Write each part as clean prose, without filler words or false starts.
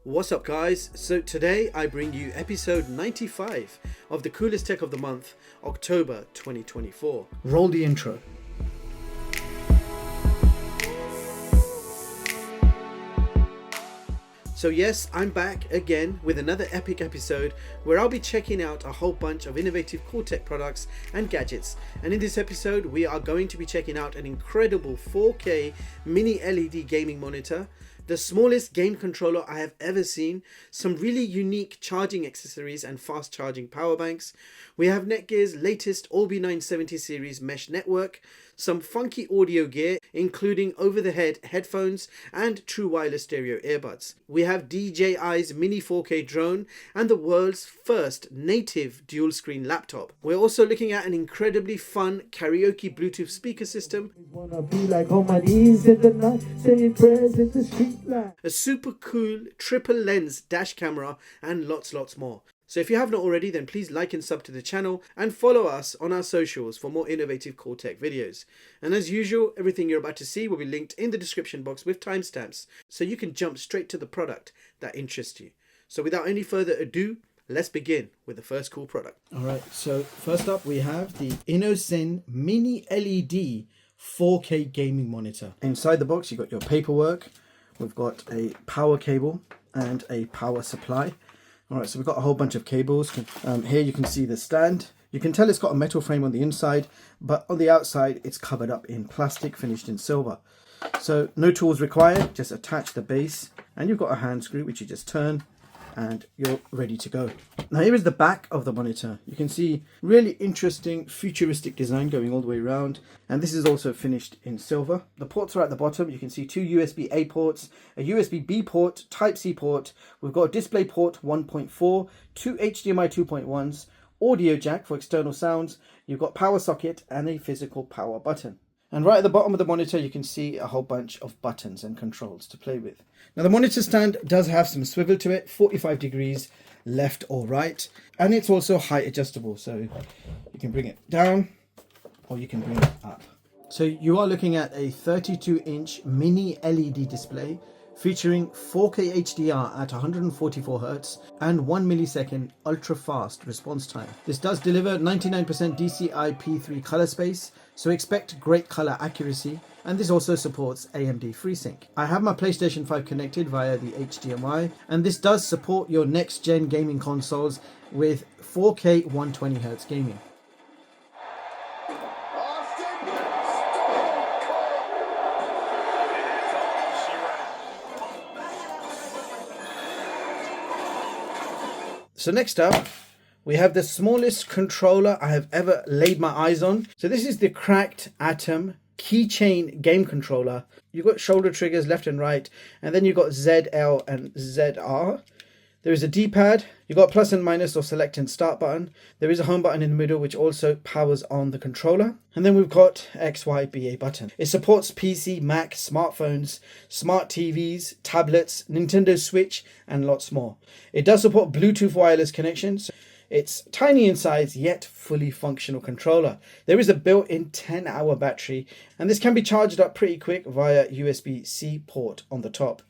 What's up guys? So today I bring you episode 95 of the coolest tech of the month, October 2024. Roll the intro. So yes, I'm back again with another epic episode where I'll be checking out a whole bunch of innovative cool tech products and gadgets. And in this episode, we are going to be checking out an incredible 4K mini LED gaming monitor, the smallest game controller I have ever seen, some really unique charging accessories and fast charging power banks. We have Netgear's latest Orbi 970 series mesh network, some funky audio gear including over-the-head headphones and true wireless stereo earbuds. We have DJI's Mini 4K drone and the world's first native dual screen laptop. We're also looking at an incredibly fun karaoke Bluetooth speaker system, a super cool triple lens dash camera and lots more. So if you have not already, then please like and sub to the channel and follow us on our socials for more innovative cool tech videos. And as usual, everything you're about to see will be linked in the description box with timestamps, so you can jump straight to the product that interests you. So without any further ado, let's begin with the first cool product. Alright, so first up we have the Innocn Mini LED 4K gaming monitor. Inside the box you've got your paperwork, we've got a power cable and a power supply. Alright, so we've got a whole bunch of cables. Here you can see the stand. You can tell it's got a metal frame on the inside, but on the outside it's covered up in plastic finished in silver. So no tools required, just attach the base and you've got a hand screw which you just turn and you're ready to go. Now here is the back of the monitor. You can see really interesting futuristic design going all the way around, and this is also finished in silver. The ports are at the bottom. You can see two USB-A ports, a USB-B port, Type-C port. We've got a display port 1.4, two HDMI 2.1s, audio jack for external sounds. You've got power socket and a physical power button. And right at the bottom of the monitor, you can see a whole bunch of buttons and controls to play with. Now the monitor stand does have some swivel to it, 45 degrees left or right. And it's also height adjustable, so you can bring it down or you can bring it up. So you are looking at a 32-inch mini LED display featuring 4K HDR at 144 Hz and 1 millisecond ultra-fast response time. This does deliver 99% DCI P3 color space, so expect great color accuracy, and this also supports AMD FreeSync. I have my PlayStation 5 connected via the HDMI, and this does support your next-gen gaming consoles with 4K 120Hz gaming. So next up, we have the smallest controller I have ever laid my eyes on. So this is the CRKD Atom keychain game controller. You've got shoulder triggers left and right, and then you've got ZL and ZR. There is a D-pad, you've got plus and minus or select and start button. There is a home button in the middle which also powers on the controller. And then we've got XYBA button. It supports PC, Mac, smartphones, smart TVs, tablets, Nintendo Switch, and lots more. It does support Bluetooth wireless connections. It's tiny in size yet fully functional controller. There is a built-in 10-hour battery, and this can be charged up pretty quick via USB-C port on the top.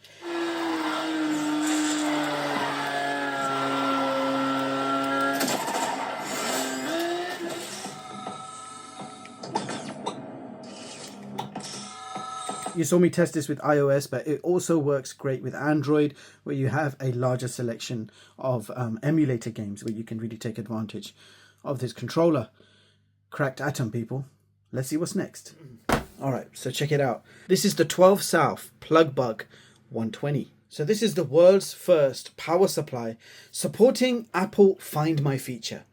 You saw me test this with iOS, but it also works great with Android, where you have a larger selection of emulator games where you can really take advantage of this controller. CRKD Atom, people. Let's see what's next. Alright, so check it out. This is the 12 South PlugBug 120. So this is the world's first power supply supporting Apple Find My feature.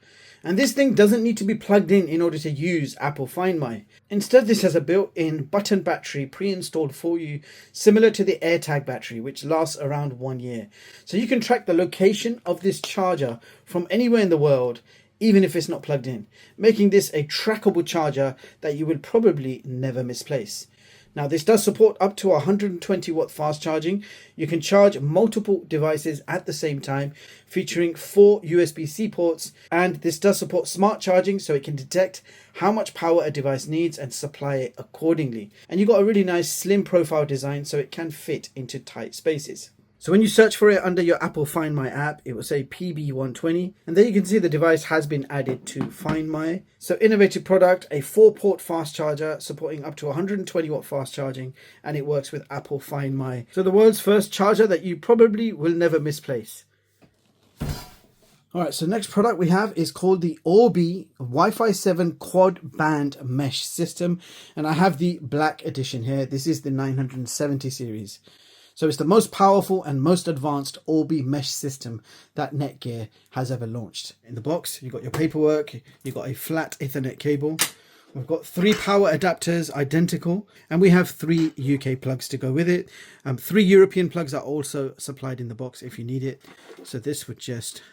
And this thing doesn't need to be plugged in order to use Apple Find My. Instead, this has a built-in button battery pre-installed for you, similar to the AirTag battery, which lasts around 1 year. So you can track the location of this charger from anywhere in the world, even if it's not plugged in, making this a trackable charger that you will probably never misplace. Now this does support up to 120 watt fast charging. You can charge multiple devices at the same time, featuring 4 USB-C ports, and this does support smart charging, so it can detect how much power a device needs and supply it accordingly. And you've got a really nice slim profile design, so it can fit into tight spaces. So when you search for it under your Apple Find My app, it will say PB120. And there you can see the device has been added to Find My. So innovative product, a 4-port fast charger supporting up to 120 watt fast charging. And it works with Apple Find My. So the world's first charger that you probably will never misplace. Alright, so next product we have is called the Orbi Wi-Fi 7 quad band mesh system. And I have the black edition here. This is the 970 series. So it's the most powerful and most advanced Orbi mesh system that Netgear has ever launched. In the box, you've got your paperwork, you've got a flat Ethernet cable. We've got 3 power adapters, identical, and we have 3 UK plugs to go with it. 3 European plugs are also supplied in the box if you need it. So this would just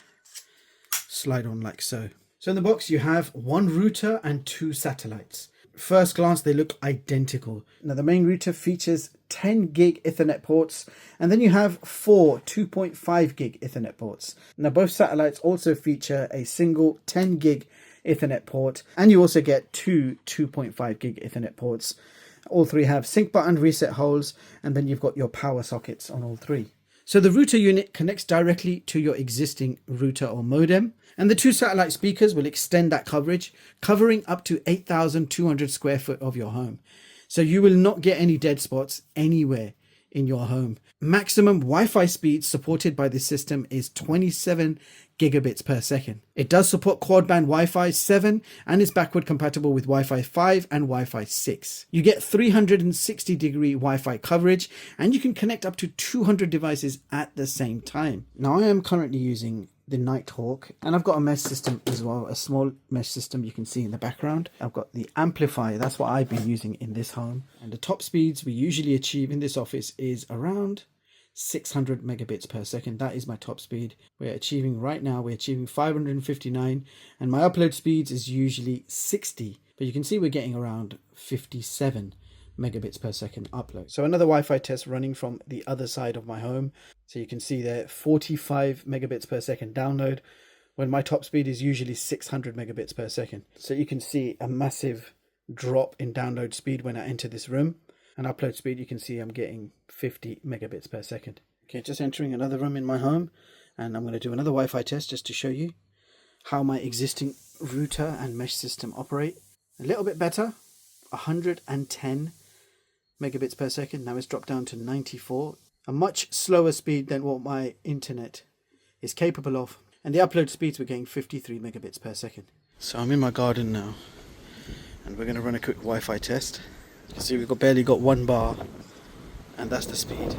slide on like so. So in the box, you have 1 router and 2 satellites. First glance, they look identical. Now the main router features 10 gig Ethernet ports, and then you have 4 2.5 gig Ethernet ports. Now both satellites also feature a single 10 gig Ethernet port, and you also get 2 2.5 gig Ethernet ports. All 3 have sync button reset holes, and then you've got your power sockets on all 3. So the router unit connects directly to your existing router or modem, and the 2 satellite speakers will extend that coverage, covering up to 8,200 square foot of your home. So you will not get any dead spots anywhere in your home. Maximum Wi-Fi speed supported by this system is 27 gigabits per second. It does support quad band Wi-Fi 7 and is backward compatible with Wi-Fi 5 and Wi-Fi 6. You get 360-degree Wi-Fi coverage, and you can connect up to 200 devices at the same time. Now I am currently using the Nighthawk, and I've got a mesh system as well, a small mesh system you can see in the background. I've got the amplifier, that's what I've been using in this home, and the top speeds we usually achieve in this office is around 600 megabits per second. That is my top speed. We're achieving right now, we're achieving 559, and my upload speeds is usually 60, but you can see we're getting around 57 megabits per second upload. So another Wi-Fi test running from the other side of my home. So you can see there 45 megabits per second download when my top speed is usually 600 megabits per second. So you can see a massive drop in download speed when I enter this room, and upload speed you can see I'm getting 50 megabits per second. Okay, just entering another room in my home, and I'm going to do another Wi-Fi test just to show you how my existing router and mesh system operate. A little bit better, 110 megabits per second. Now it's dropped down to 94. A much slower speed than what my internet is capable of. And the upload speeds were getting 53 megabits per second. So I'm in my garden now, and we're going to run a quick Wi-Fi test. You can see we've barely got 1 bar, and that's the speed.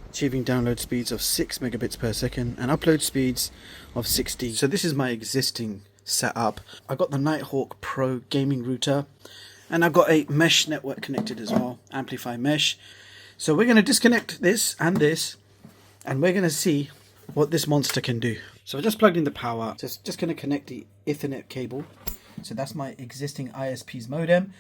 Achieving download speeds of 6 megabits per second and upload speeds of 60. So this is my existing setup. I've got the Nighthawk Pro gaming router, and I've got a mesh network connected as well, Amplify Mesh. So we're going to disconnect this, and we're going to see what this monster can do. So I just plugged in the power. Just going to connect the Ethernet cable. So that's my existing ISP's modem.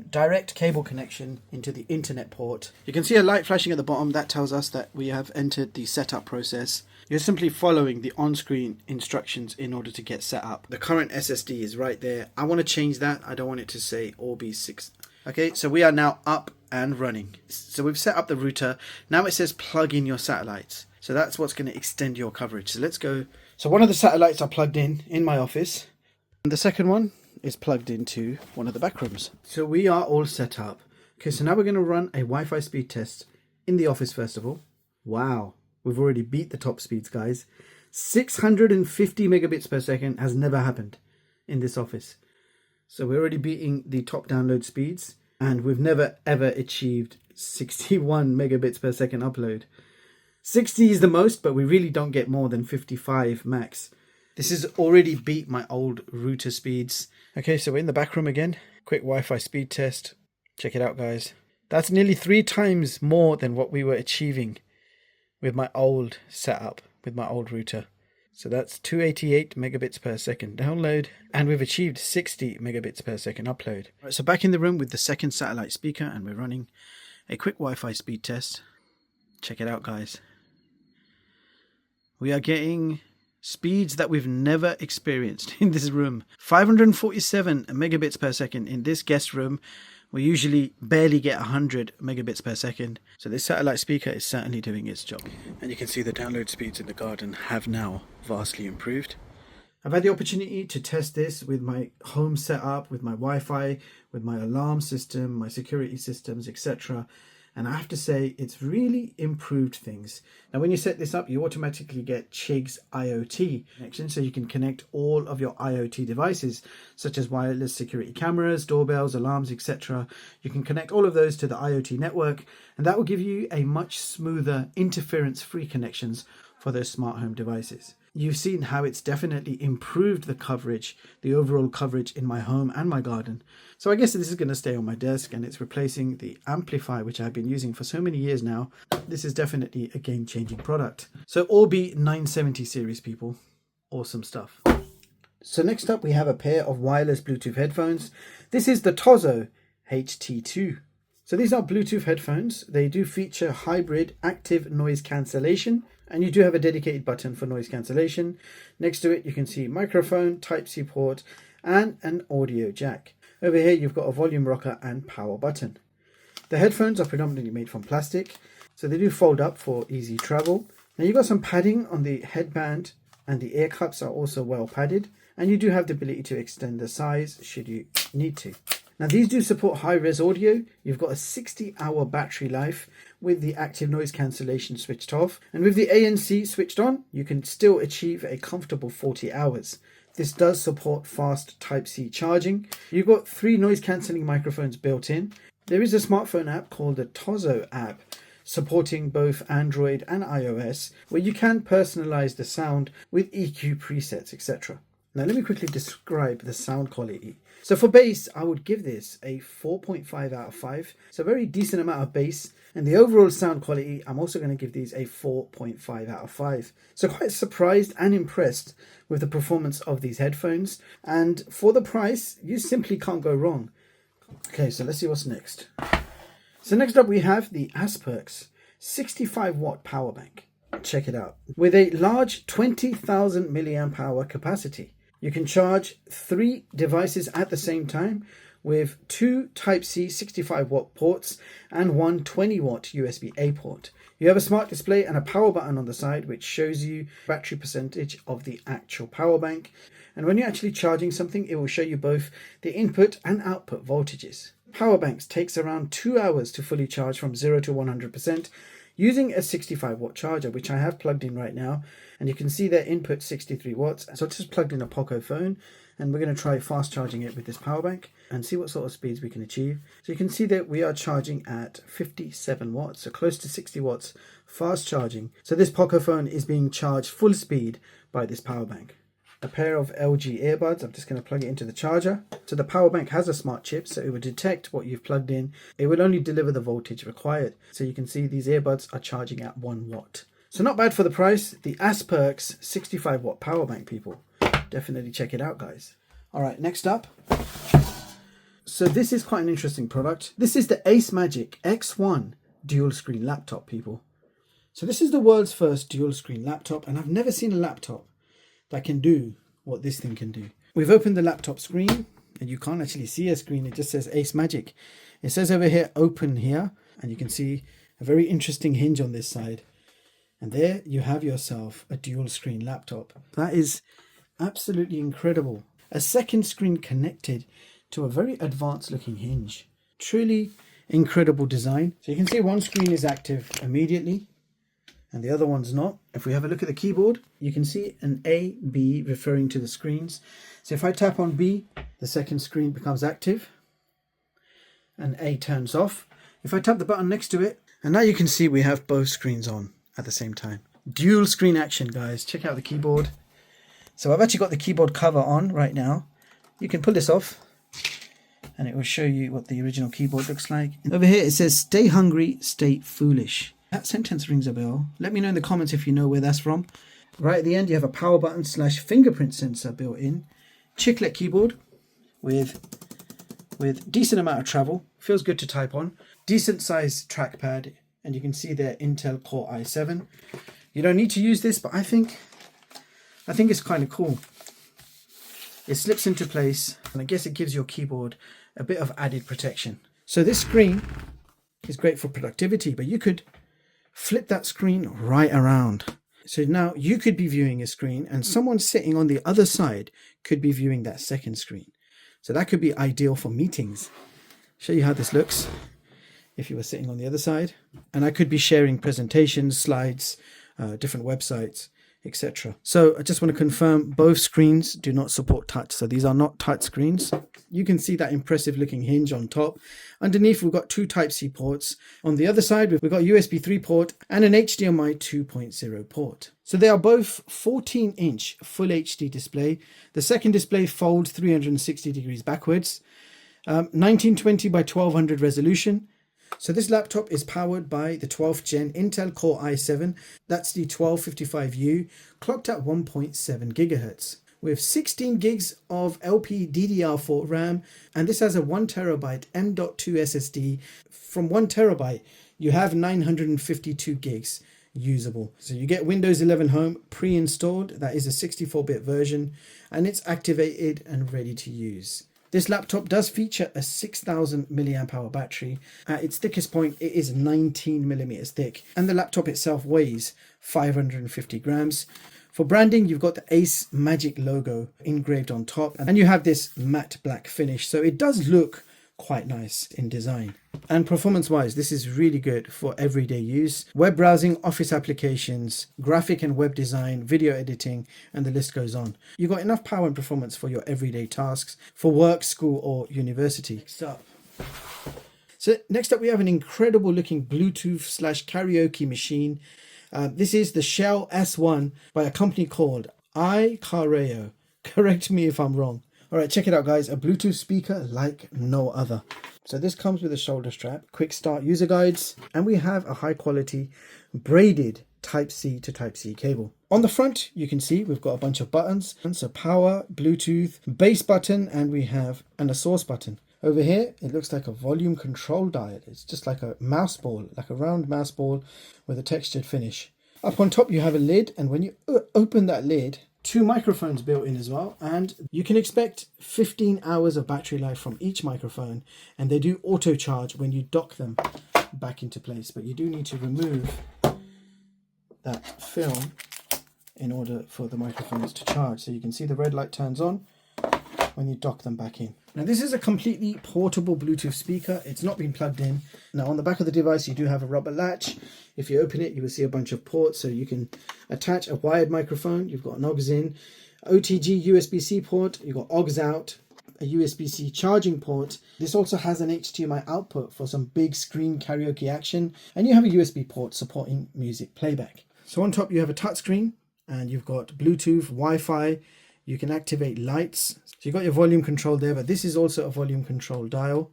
Direct cable connection into the internet port. You can see a light flashing at the bottom. That tells us that we have entered the setup process. You're simply following the on-screen instructions in order to get set up. The current SSD is right there. I want to change that. I don't want it to say Orbi 6. Okay, so we are now up and running. So we've set up the router. Now it says plug in your satellites. So that's what's going to extend your coverage. So let's go. So one of the satellites are plugged in my office, and the second one is plugged into one of the back rooms. So we are all set up. Okay, so now we're going to run a Wi-Fi speed test in the office first of all. Wow, we've already beat the top speeds, guys. 650 megabits per second has never happened in this office. So we're already beating the top download speeds, and we've never ever achieved 61 megabits per second upload. 60 is the most, but we really don't get more than 55 max. This has already beat my old router speeds. Okay, so we're in the back room again. Quick Wi-Fi speed test. Check it out, guys. That's nearly 3 times more than what we were achieving with my old setup, with my old router. So that's 288 megabits per second download, and we've achieved 60 megabits per second upload. Right, so back in the room with the second satellite speaker, and we're running a quick Wi-Fi speed test. Check it out, guys. We are getting speeds that we've never experienced in this room. 547 megabits per second in this guest room We usually barely get 100 megabits per second. So this satellite speaker is certainly doing its job. And you can see the download speeds in the garden have now vastly improved. I've had the opportunity to test this with my home setup, with my Wi-Fi, with my alarm system, my security systems, etc. And I have to say, it's really improved things. Now, when you set this up, you automatically get Chig's IoT connection, so you can connect all of your IoT devices, such as wireless security cameras, doorbells, alarms, etc. You can connect all of those to the IoT network, and that will give you a much smoother, interference-free connections for those smart home devices. You've seen how it's definitely improved the coverage, the overall coverage in my home and my garden. So I guess this is going to stay on my desk, and it's replacing the amplifier which I've been using for so many years now. This is definitely a game-changing product. So Orbi 970 series, people. Awesome stuff. So next up we have a pair of wireless Bluetooth headphones. This is the Tozo HT2. So these are Bluetooth headphones. They do feature hybrid active noise cancellation, and you do have a dedicated button for noise cancellation. Next to it you can see microphone, Type-C port, and an audio jack. Over here you've got a volume rocker and power button. The headphones are predominantly made from plastic, so they do fold up for easy travel. Now you've got some padding on the headband, and the ear cups are also well padded, and you do have the ability to extend the size should you need to. Now these do support high-res audio. You've got a 60-hour battery life with the active noise cancellation switched off, and with the ANC switched on, you can still achieve a comfortable 40 hours. This does support fast Type-C charging. You've got 3 noise cancelling microphones built in. There is a smartphone app called the Tozo app, supporting both Android and iOS, where you can personalize the sound with EQ presets, etc. Now let me quickly describe the sound quality. So for bass, I would give this a 4.5 out of 5. So a very decent amount of bass. And the overall sound quality, I'm also going to give these a 4.5 out of 5. So quite surprised and impressed with the performance of these headphones. And for the price, you simply can't go wrong. Okay, so let's see what's next. So next up we have the AsperX 65 watt power bank. Check it out. With a large 20,000 milliamp hour capacity. You can charge 3 devices at the same time with 2 Type-C 65 watt ports and 1 20 watt USB-A port. You have a smart display and a power button on the side which shows you battery percentage of the actual power bank. And when you're actually charging something, it will show you both the input and output voltages. Power banks takes around 2 hours to fully charge from 0 to 100%. Using a 65 watt charger, which I have plugged in right now, and you can see their input 63 watts. So I just plugged in a Poco phone, and we're going to try fast charging it with this power bank and see what sort of speeds we can achieve. So you can see that we are charging at 57 watts, so close to 60 watts fast charging. So this Poco phone is being charged full speed by this power bank. A pair of LG earbuds. I'm just going to plug it into the charger. So the power bank has a smart chip, so it will detect what you've plugged in. It will only deliver the voltage required. So you can see these earbuds are charging at 1 watt. So not bad for the price. The AsperX 65 watt power bank, people. Definitely check it out, guys. All right, next up. So this is quite an interesting product. This is the Acemagic X1 dual screen laptop, people. So this is the world's first dual screen laptop, and I've never seen a laptop that can do what this thing can do. We've opened the laptop screen, and you can't actually see a screen. It just says Acemagic. It says over here, open here, and you can see a very interesting hinge on this side. And there you have yourself a dual screen laptop. That is absolutely incredible. A second screen connected to a very advanced looking hinge. Truly incredible design. So you can see one screen is active immediately, and the other one's not. If we have a look at the keyboard, you can see an A, B referring to the screens. So if I tap on B, the second screen becomes active and A turns off. If I tap the button next to it, and now you can see we have both screens on at the same time. Dual screen action, guys. Check out the keyboard. So I've actually got the keyboard cover on right now. You can pull this off and it will show you what the original keyboard looks like. Over here it says, stay hungry, stay foolish. That sentence rings a bell. Let me know in the comments if you know where that's from. Right at the end you have a power button / fingerprint sensor built in. Chiclet keyboard with decent amount of travel. Feels good to type on. Decent sized trackpad, and you can see there Intel Core i7. You don't need to use this, but I think it's kind of cool. It slips into place, and I guess it gives your keyboard a bit of added protection. So this screen is great for productivity, but you could flip that screen right around. So now you could be viewing a screen and someone sitting on the other side could be viewing that second screen. So that could be ideal for meetings. Show you how this looks if you were sitting on the other side. And I could be sharing presentations, slides, different websites, etc. So I just want to confirm both screens do not support touch. So these are not touch screens. You can see that impressive looking hinge on top. Underneath we've got two Type-C ports. On the other side we've got USB 3 port and an HDMI 2.0 port. So they are both 14-inch full HD display. The second display folds 360 degrees backwards. 1920 by 1200 resolution. So this laptop is powered by the 12th gen Intel Core i7, that's the 1255U, clocked at 1.7 gigahertz, with 16 gigs of LPDDR4 RAM, and this has a 1TB M.2 SSD. From 1TB, you have 952 gigs usable. So you get Windows 11 Home pre-installed, that is a 64-bit version, and it's activated and ready to use. This laptop does feature a 6000 mAh battery. At its thickest point, it is 19mm thick, and the laptop itself weighs 550 grams. For branding, you've got the Acemagic logo engraved on top, and you have this matte black finish, so it does look quite nice in design. And performance wise, this is really good for everyday use, web browsing, office applications, graphic and web design, video editing, and the list goes on. You've got enough power and performance for your everyday tasks for work, school, or university. Next up we have an incredible looking Bluetooth / karaoke machine. This is the Shell S1 by a company called iKarao. Correct me if I'm wrong. Alright, check it out guys, a Bluetooth speaker like no other. So this comes with a shoulder strap, quick start user guides, and we have a high quality braided Type-C to Type-C cable. On the front, you can see we've got a bunch of buttons. So power, Bluetooth, bass button, and we have a source button. Over here, it looks like a volume control dial. It's just like a mouse ball, like a round mouse ball with a textured finish. Up on top, you have a lid, and when you open that lid, 2 microphones built in as well, and you can expect 15 hours of battery life from each microphone, and they do auto charge when you dock them back into place, but you do need to remove that film in order for the microphones to charge. So you can see the red light turns on when you dock them back in. Now this is a completely portable Bluetooth speaker. It's not been plugged in. Now on the back of the device you do have a rubber latch. If you open it you will see a bunch of ports, so you can attach a wired microphone. You've got an aux in, OTG USB-C port, you've got aux out, a USB-C charging port. This also has an HDMI output for some big screen karaoke action, and you have a USB port supporting music playback. So on top you have a touchscreen, and you've got Bluetooth, Wi-Fi. You can activate lights. So you've got your volume control there, but this is also a volume control dial.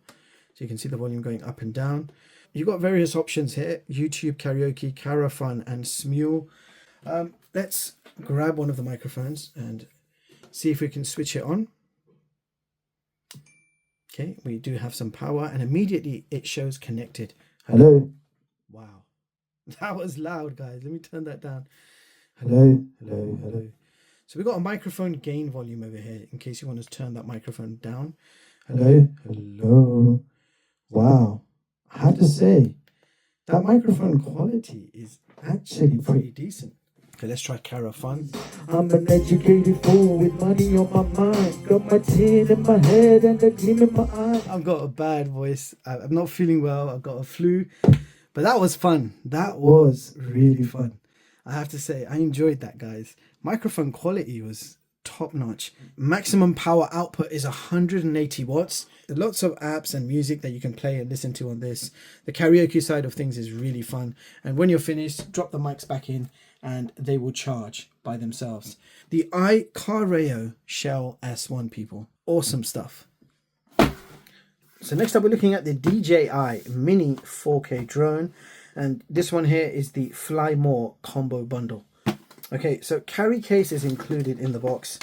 So you can see the volume going up and down. You've got various options here: YouTube, karaoke, Carafun, and Smule. Let's grab one of the microphones and see if we can switch it on. Okay, we do have some power, and immediately it shows connected. Hello. Wow, that was loud, guys. Let me turn that down. Hello, hello, hello. So we've got a microphone gain volume over here in case you want to turn that microphone down. Hello, hello. Wow, I have to say, that microphone quality is actually pretty decent. Okay, let's try Carafun. I'm an educated fool with money on my mind. Got my tin in my head and a gleam in my eye. I've got a bad voice. I'm not feeling well. I've got a flu. But that was fun. That was really fun. I have to say, I enjoyed that, guys. Microphone quality was top notch. Maximum power output is 180 watts. Lots of apps and music that you can play and listen to on this. The karaoke side of things is really fun. And when you're finished, drop the mics back in and they will charge by themselves. The iKarao Shell S1, people. Awesome stuff. So next up, we're looking at the DJI Mini 4K drone. And this one here is the Fly More combo bundle. Okay, so carry case is included in the box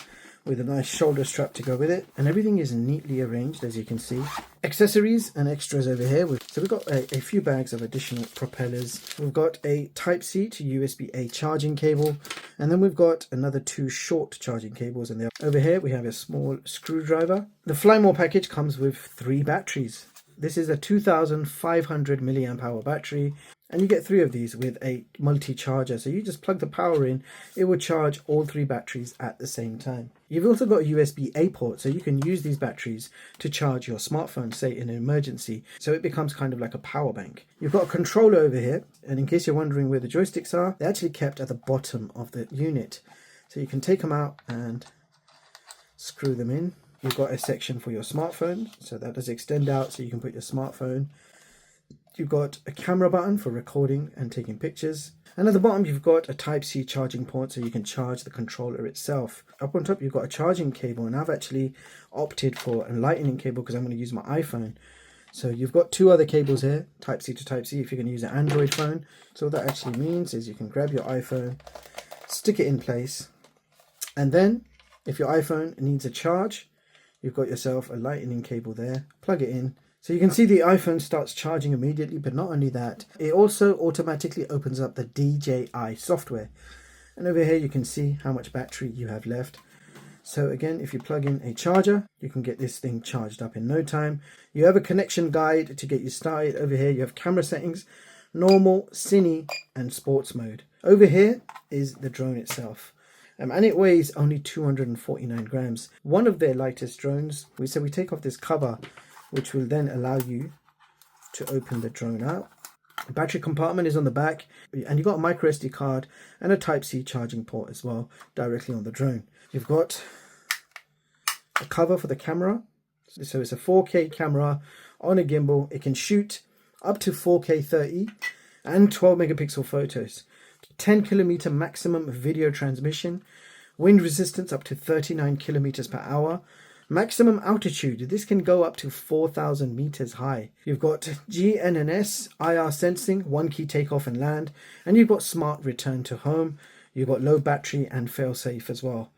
with a nice shoulder strap to go with it, and everything is neatly arranged, as you can see. Accessories and extras over here. So we've got a few bags of additional propellers. We've got a Type-C to USB-A charging cable, and then we've got another 2 short charging cables in there. Over here we have a small screwdriver. The Fly More package comes with 3 batteries. This is a 2500 milliamp hour battery, and you get 3 of these with a multi-charger. So you just plug the power in, it will charge all 3 batteries at the same time. You've also got a USB-A port, so you can use these batteries to charge your smartphone, say in an emergency. So it becomes kind of like a power bank. You've got a controller over here, and in case you're wondering where the joysticks are, they're actually kept at the bottom of the unit. So you can take them out and screw them in. You've got a section for your smartphone, so that does extend out so you can put your smartphone. You've got a camera button for recording and taking pictures. And at the bottom you've got a Type-C charging port so you can charge the controller itself. Up on top you've got a charging cable, and I've actually opted for a lightning cable because I'm going to use my iPhone. So you've got 2 other cables here, Type-C to Type-C if you're going to use an Android phone. So what that actually means is you can grab your iPhone, stick it in place, and then if your iPhone needs a charge, you've got yourself a lightning cable there, plug it in. So you can see the iPhone starts charging immediately, but not only that, it also automatically opens up the DJI software. And over here you can see how much battery you have left. So again, if you plug in a charger, you can get this thing charged up in no time. You have a connection guide to get you started. Over here you have camera settings, normal, cine, and sports mode. Over here is the drone itself. And it weighs only 249 grams. One of their lightest drones. We take off this cover, which will then allow you to open the drone out. The battery compartment is on the back, and you've got a micro SD card and a Type-C charging port as well, directly on the drone. You've got a cover for the camera. So it's a 4K camera on a gimbal. It can shoot up to 4K 30 and 12 megapixel photos. 10km maximum video transmission. Wind resistance up to 39 kilometers per hour. Maximum altitude, this can go up to 4,000 meters high. You've got GNSS, IR sensing, 1 key takeoff and land, and you've got smart return to home. You've got low battery and fail-safe as well.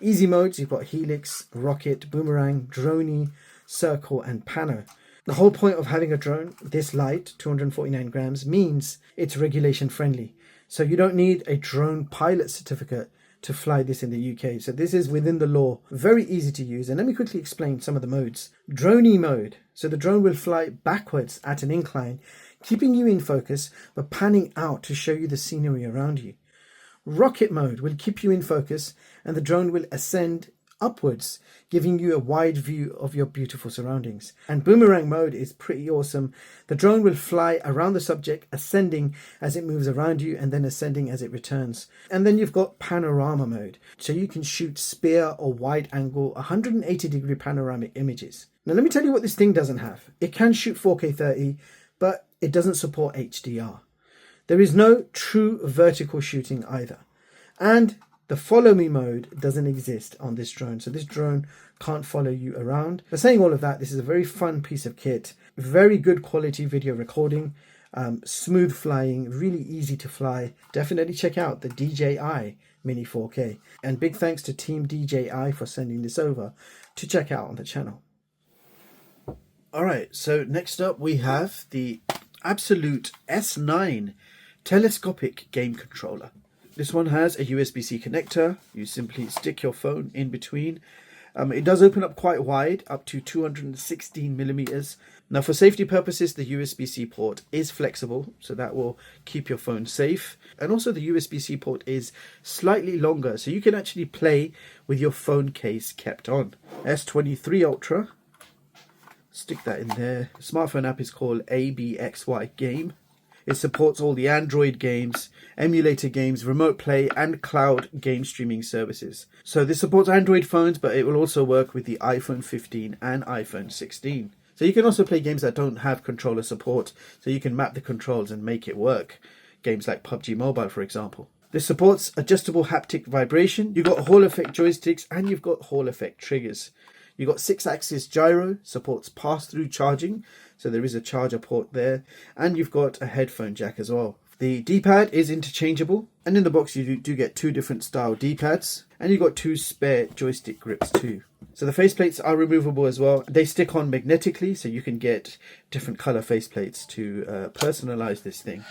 Easy modes, you've got Helix, Rocket, Boomerang, Droney, Circle and Pano. The whole point of having a drone this light, 249 grams, means it's regulation friendly. So you don't need a drone pilot certificate to fly this in the UK. So this is within the law. Very easy to use. And let me quickly explain some of the modes. Droney mode. So the drone will fly backwards at an incline, keeping you in focus, but panning out to show you the scenery around you. Rocket mode will keep you in focus, and the drone will ascend upwards, giving you a wide view of your beautiful surroundings. And boomerang mode is pretty awesome. The drone will fly around the subject, ascending as it moves around you and then ascending as it returns. And then you've got panorama mode, so you can shoot spear or wide angle 180-degree panoramic images. Now let me tell you what this thing doesn't have. It can shoot 4K 30, but it doesn't support HDR. There is no true vertical shooting either. And the follow me mode doesn't exist on this drone. So this drone can't follow you around. But saying all of that, this is a very fun piece of kit. Very good quality video recording. Smooth flying. Really easy to fly. Definitely check out the DJI Mini 4K. And big thanks to Team DJI for sending this over to check out on the channel. Alright, so next up we have the Abxylute S9 telescopic game controller. This one has a USB-C connector. You simply stick your phone in between. It does open up quite wide, up to 216 millimeters. Now for safety purposes, the USB-C port is flexible, so that will keep your phone safe. And also the USB-C port is slightly longer, so you can actually play with your phone case kept on. S23 Ultra. Stick that in there. The smartphone app is called Abxylute Game. It supports all the Android games, emulator games, remote play, and cloud game streaming services. So this supports Android phones, but it will also work with the iPhone 15 and iPhone 16. So you can also play games that don't have controller support, so you can map the controls and make it work. Games like PUBG Mobile, for example. This supports adjustable haptic vibration. You've got Hall effect joysticks, and you've got Hall effect triggers. You've got 6-axis gyro, supports pass-through charging, so there is a charger port there, and you've got a headphone jack as well. The D-pad is interchangeable, and in the box you do get 2 different style D-pads, and you've got 2 spare joystick grips too. So the faceplates are removable as well. They stick on magnetically, so you can get different color faceplates to personalize this thing.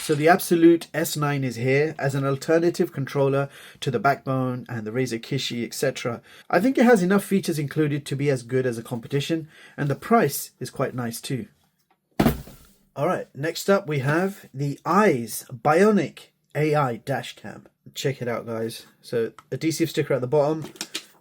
So the Abxylute S9 is here as an alternative controller to the Backbone and the Razer Kishi, etc. I think it has enough features included to be as good as a competition, and the price is quite nice too. Alright, next up we have the Eyes Bionic AI dash cam. Check it out, guys. So adhesive sticker at the bottom,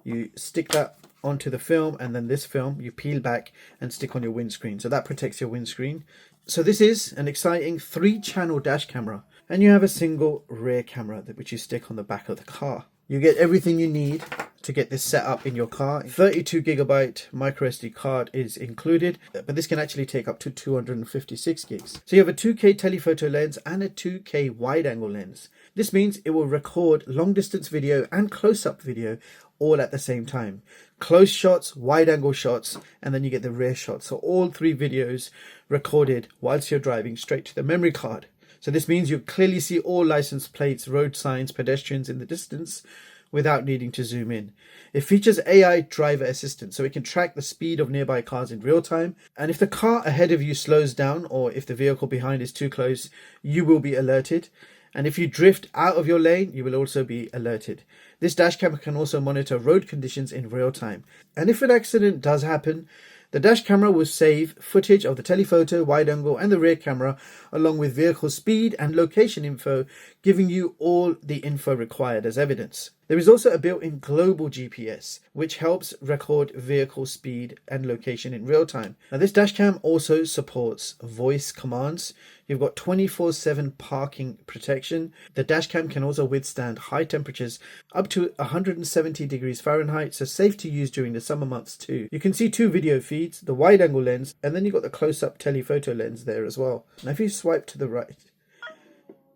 you stick that onto the film, and then this film you peel back and stick on your windscreen, so that protects your windscreen. So this is an exciting 3-channel dash camera, and you have a single rear camera which you stick on the back of the car. You get everything you need to get this set up in your car. 32GB micro SD card is included, but this can actually take up to 256 gigs. So you have a 2K telephoto lens and a 2K wide angle lens. This means it will record long distance video and close-up video all at the same time. Close shots, wide angle shots, and then you get the rear shots. So all 3 videos recorded whilst you're driving straight to the memory card. So this means you clearly see all license plates, road signs, pedestrians in the distance without needing to zoom in. It features AI driver assistance, so it can track the speed of nearby cars in real time. And if the car ahead of you slows down, or if the vehicle behind is too close, you will be alerted. And if you drift out of your lane, you will also be alerted. This dash camera can also monitor road conditions in real time. And if an accident does happen, the dash camera will save footage of the telephoto, wide angle and the rear camera, along with vehicle speed and location info, giving you all the info required as evidence. There is also a built-in global GPS, which helps record vehicle speed and location in real time. Now this dashcam also supports voice commands. You've got 24/7 parking protection. The dashcam can also withstand high temperatures up to 170 degrees Fahrenheit, so safe to use during the summer months too. You can see 2 video feeds, the wide angle lens, and then you've got the close-up telephoto lens there as well. Now if you swipe to the right,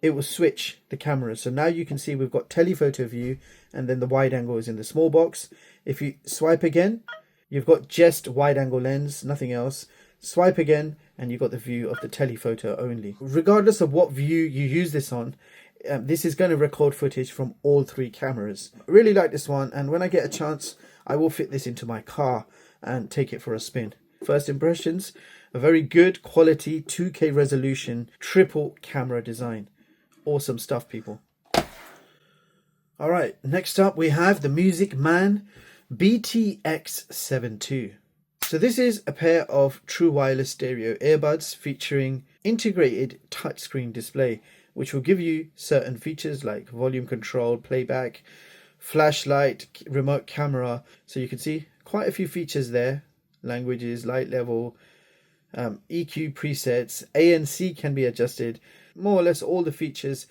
it will switch the camera. So now you can see we've got telephoto view, and then the wide angle is in the small box. If you swipe again, you've got just wide angle lens, nothing else. Swipe again, and you've got the view of the telephoto only. Regardless of what view you use this on, this is going to record footage from all 3 cameras. I really like this one, and when I get a chance, I will fit this into my car and take it for a spin. First impressions, a very good quality 2K resolution triple camera design. Awesome stuff, people. Alright, next up we have the MusicMan BTX72. So this is a pair of true wireless stereo earbuds featuring integrated touchscreen display, which will give you certain features like volume control, playback, flashlight, remote camera. So you can see quite a few features there. Languages, light level, EQ presets, ANC can be adjusted. More or less all the features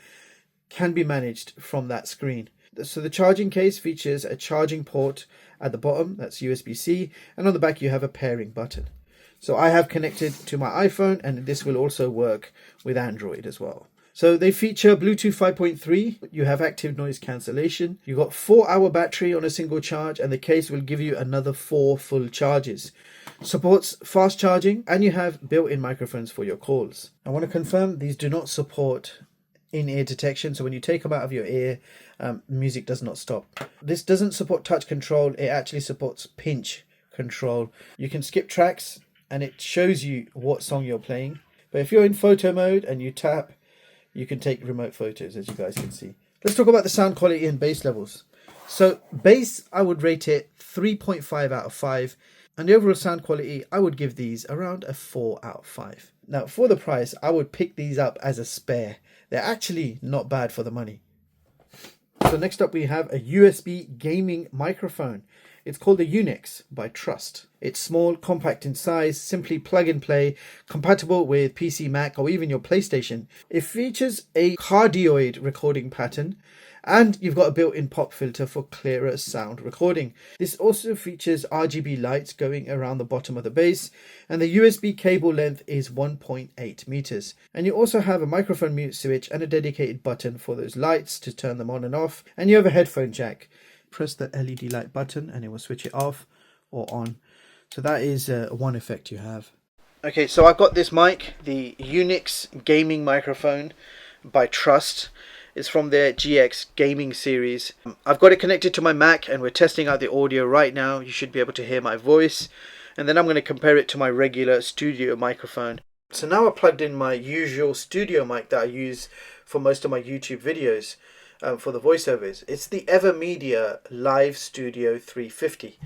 can be managed from that screen. So the charging case features a charging port at the bottom, that's USB-C, and on the back you have a pairing button. So I have connected to my iPhone, and this will also work with Android as well. So they feature Bluetooth 5.3, you have active noise cancellation, you've got 4-hour battery on a single charge, and the case will give you another 4 full charges. Supports fast charging, and you have built-in microphones for your calls. I want to confirm these do not support in-ear detection, so when you take them out of your ear, music does not stop. This doesn't support touch control, it actually supports pinch control. You can skip tracks and it shows you what song you're playing, but if you're in photo mode and you tap, you can take remote photos, as you guys can see. Let's talk about the sound quality and bass levels. So bass, I would rate it 3.5 out of 5, and the overall sound quality, I would give these around a 4 out of 5. Now for the price, I would pick these up as a spare. They're actually not bad for the money. So next up we have a USB gaming microphone. It's called the Yunix by Trust. It's small, compact in size, simply plug and play, compatible with PC, Mac, or even your PlayStation. It features a cardioid recording pattern, and you've got a built-in pop filter for clearer sound recording. This also features RGB lights going around the bottom of the base, and the USB cable length is 1.8 meters. And you also have a microphone mute switch and a dedicated button for those lights to turn them on and off, and you have a headphone jack. Press the LED light button and it will switch it off or on. So that is one effect you have. Okay, so I've got this mic, the Yunix gaming microphone by Trust. It's from their GX gaming series. I've got it connected to my Mac and we're testing out the audio right now. You should be able to hear my voice. And then I'm going to compare it to my regular studio microphone. So now I plugged in my usual studio mic that I use for most of my YouTube videos for the voiceovers. It's the Evermedia Live Studio 350.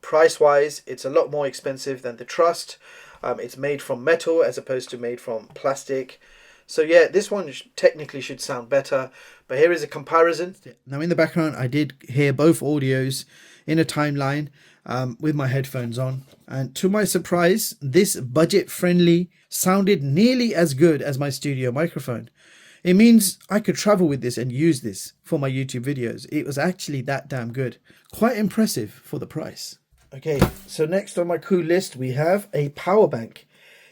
Price wise, it's a lot more expensive than the Trust. It's made from metal as opposed to made from plastic. So yeah, this one technically should sound better, but here is a comparison. Now in the background, I did hear both audios in a timeline with my headphones on. And to my surprise, this budget-friendly sounded nearly as good as my studio microphone. It means I could travel with this and use this for my YouTube videos. It was actually that damn good. Quite impressive for the price. Okay, so next on my cool list, we have a power bank.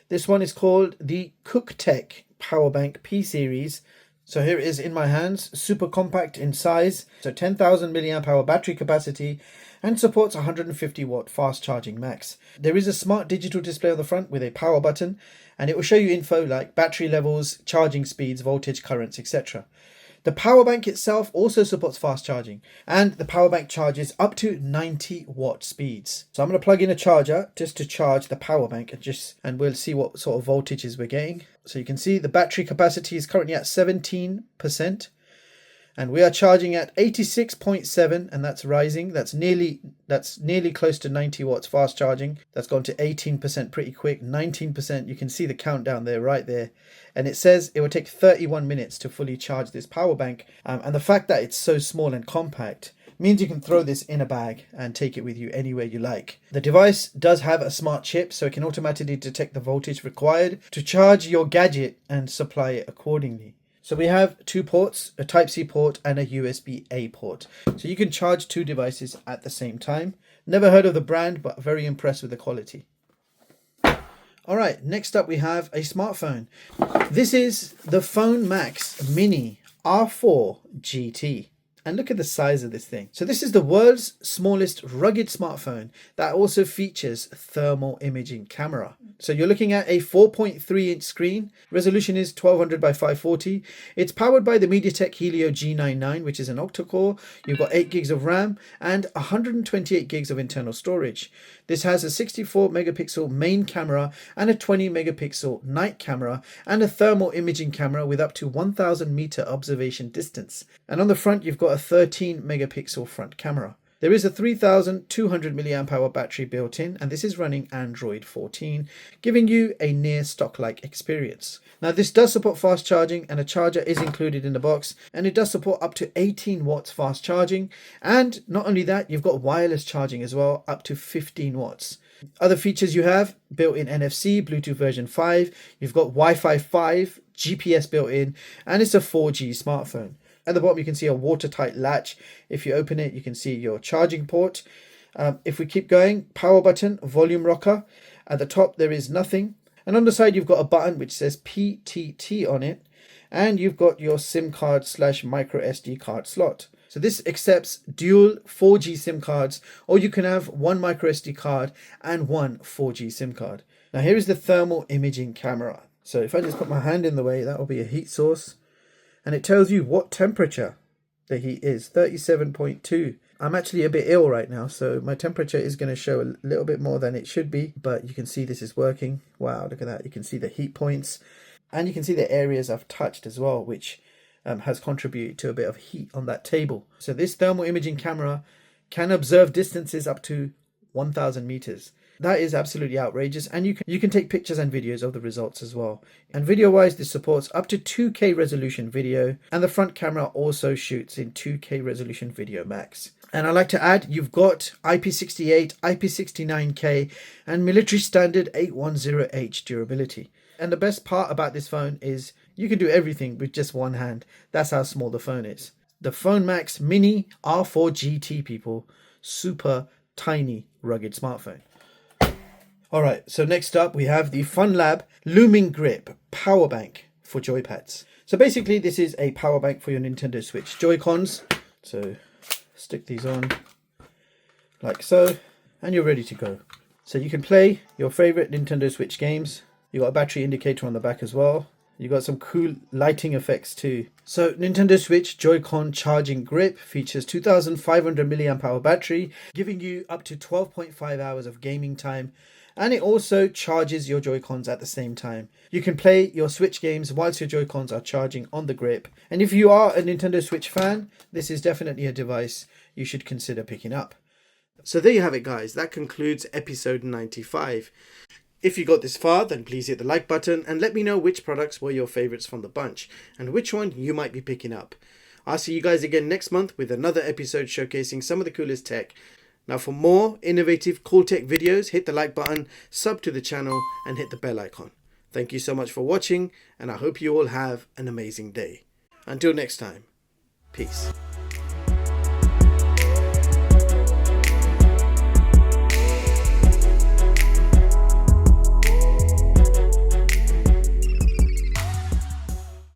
This one is called the CukTech Powerbank P series. So here it is in my hands, super compact in size, so 10,000 milliamp hour battery capacity and supports 150 watt fast charging max. There is a smart digital display on the front with a power button, and it will show you info like battery levels, charging speeds, voltage, currents, etc. The power bank itself also supports fast charging, and the power bank charges up to 90 watt speeds. So I'm going to plug in a charger just to charge the power bank and we'll see what sort of voltages we're getting. So you can see the battery capacity is currently at 17%, and we are charging at 86.7, and that's rising. That's nearly close to 90 watts fast charging. That's gone to 18% pretty quick. 19%, you can see the countdown there, right there. And it says it will take 31 minutes to fully charge this power bank. And the fact that it's so small and compact means you can throw this in a bag and take it with you anywhere you like. The device does have a smart chip, so it can automatically detect the voltage required to charge your gadget and supply it accordingly. So we have two ports, a Type-C port and a USB-A port. So you can charge two devices at the same time. Never heard of the brand, but very impressed with the quality. All right, next up we have a smartphone. This is the Phonemax Mini R4 GT. And look at the size of this thing. So this is the world's smallest rugged smartphone that also features thermal imaging camera. So you're looking at a 4.3 inch screen. Resolution is 1200 by 540. It's powered by the MediaTek Helio G99, which is an octa-core. You've got 8 gigs of RAM and 128 gigs of internal storage. This has a 64 megapixel main camera and a 20 megapixel night camera and a thermal imaging camera with up to 1000 meter observation distance. And on the front, you've got a 13 megapixel front camera. There is a 3200 milliamp hour battery built in, and this is running Android 14, giving you a near stock-like experience. Now this does support fast charging, and a charger is included in the box, and it does support up to 18 watts fast charging, and not only that, you've got wireless charging as well, up to 15 watts. Other features you have, built-in NFC, Bluetooth version 5, you've got Wi-Fi 5, GPS built in, and it's a 4G smartphone. At the bottom, you can see a watertight latch. If you open it, you can see your charging port. If we keep going, power button, volume rocker. At the top, there is nothing. And on the side, you've got a button which says PTT on it. And you've got your SIM card / micro SD card slot. So this accepts dual 4G SIM cards, or you can have one micro SD card and one 4G SIM card. Now here is the thermal imaging camera. So if I just put my hand in the way, that will be a heat source. And it tells you what temperature the heat is, 37.2. I'm actually a bit ill right now, so my temperature is going to show a little bit more than it should be, but you can see this is working. Wow, look at that. You can see the heat points, and you can see the areas I've touched as well, which has contributed to a bit of heat on that table. So this thermal imaging camera can observe distances up to 1000 meters. That is absolutely outrageous, and you can take pictures and videos of the results as well. And video wise, this supports up to 2K resolution video, and the front camera also shoots in 2K resolution video max. And I like to add, you've got IP68, IP69K and military standard 810H durability. And the best part about this phone is you can do everything with just one hand. That's how small the phone is. The Phonemax Mini R4 GT, people. Super tiny rugged smartphone. Alright, so next up we have the Funlab Lumingrip power bank for joypads. So basically this is a power bank for your Nintendo Switch Joy-Cons. So stick these on like so, and you're ready to go. So you can play your favorite Nintendo Switch games. You got a battery indicator on the back as well. You got some cool lighting effects too. So Nintendo Switch Joy-Con charging grip features 2500 milliamp hour battery, giving you up to 12.5 hours of gaming time. and it also charges your Joy-Cons at the same time. You can play your Switch games whilst your Joy-Cons are charging on the grip. And if you are a Nintendo Switch fan, this is definitely a device you should consider picking up. So there you have it, guys. That concludes episode 95. If you got this far, then please hit the like button and let me know which products were your favorites from the bunch and which one you might be picking up. I'll see you guys again next month with another episode showcasing some of the coolest tech. Now for more innovative cool tech videos, hit the like button, sub to the channel and hit the bell icon. Thank you so much for watching, and I hope you all have an amazing day. Until next time, peace.